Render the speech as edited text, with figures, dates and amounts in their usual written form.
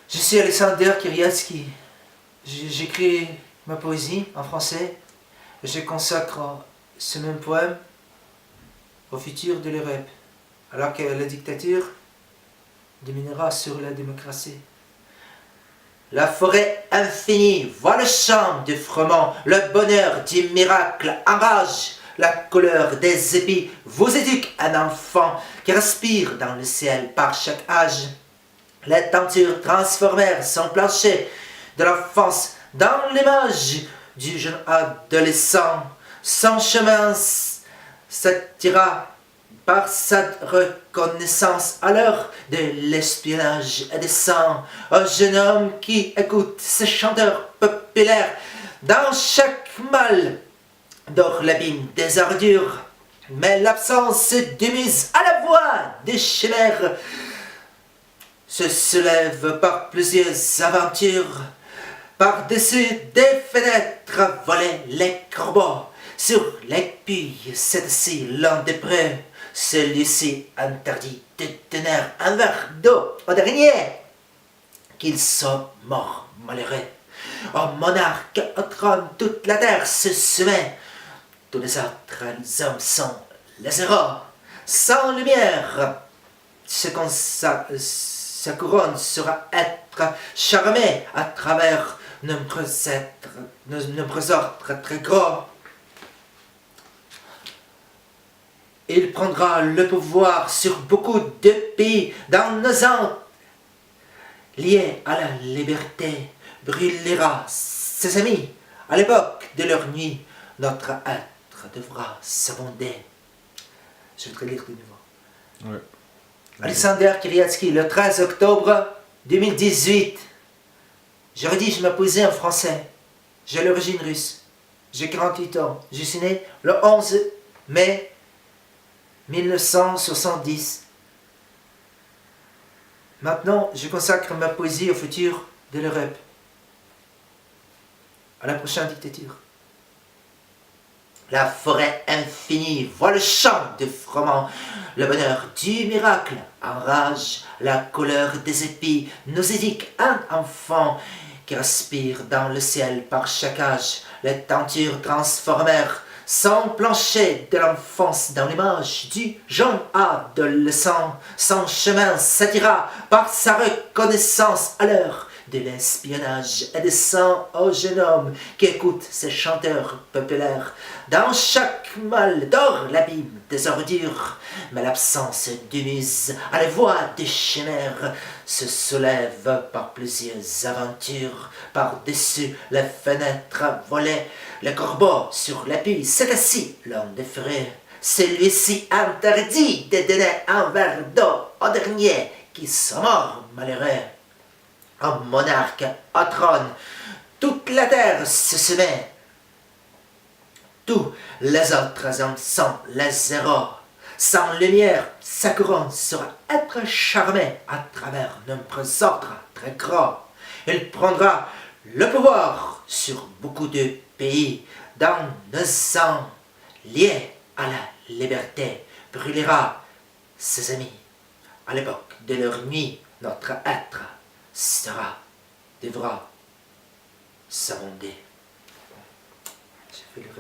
Je suis Alexander Kiriatsky. J'écris ma poésie en français. Je consacre ce même poème au futur de l'Europe, alors que la dictature dominera sur la démocratie. La forêt infinie voit le champ du froment, le bonheur du miracle enrage. La couleur des épis vous éduque un enfant qui respire dans le ciel par chaque âge. Les tentures transformèrent son plancher de l'enfance dans l'image du jeune adolescent. Son chemin s'attira par sa reconnaissance à l'heure de l'espionnage indécent. Un jeune homme qui écoute ces chanteurs populaires dans chaque mal dort l'abîme des ordures. Mais l'absence du mise à la voix des chimères se soulève par plusieurs aventures. Par-dessus des fenêtres volaient les corbeaux. Sur les puits s'est l'un des prés. Celui-ci interdit de tenir un verre d'eau au dernier, qu'il soit mort malheureux. Au monarque au trône, toute la terre se soumet. Tous les autres hommes sont les zéros. Sans lumière, sa couronne sera être charmée à travers nombreux ordres très gros. Il prendra le pouvoir sur beaucoup de pays dans nos ans. Lié à la liberté, brûlera ses amis. À l'époque de leur nuit, notre être devra s'abonder. Je vais te lire de nouveau. Ouais. Alexander Kiriatsky, le 13 octobre 2018. Je rédige ma poésie en français. J'ai l'origine russe. J'ai 48 ans. Je suis né le 11 mai 1970. Maintenant, je consacre ma poésie au futur de l'Europe, à la prochaine dictature. La forêt infinie voit le champ de froment, le bonheur du miracle enrage, la couleur des épis nous édique un enfant qui respire dans le ciel par chaque âge. Les tentures transformèrent son plancher de l'enfance dans l'image du jeune adolescent. Son chemin s'attira par sa reconnaissance à l'heure de l'espionnage et descend au jeune homme qui écoute ces chanteurs populaires. Dans chaque mal dort l'abîme des ordures, mais l'absence du muse à la voix des chimères se soulève par plusieurs aventures. Par-dessus les fenêtres volaient les corbeaux, sur l'appui s'est assis l'homme des frais. Celui-ci interdit de donner un verre d'eau au dernier qui sont morts malheureux. Un monarque au trône, toute la terre se soumet. Tous les autres hommes sont les zéros. Sans lumière, sa couronne sera être charmée à travers nombreux ordres très gros. Il prendra le pouvoir sur beaucoup de pays. Dans nos sangs, liés à la liberté, brûlera ses amis. À l'époque de leur nuit, notre être devra s'abonder. J'ai fait l'erreur.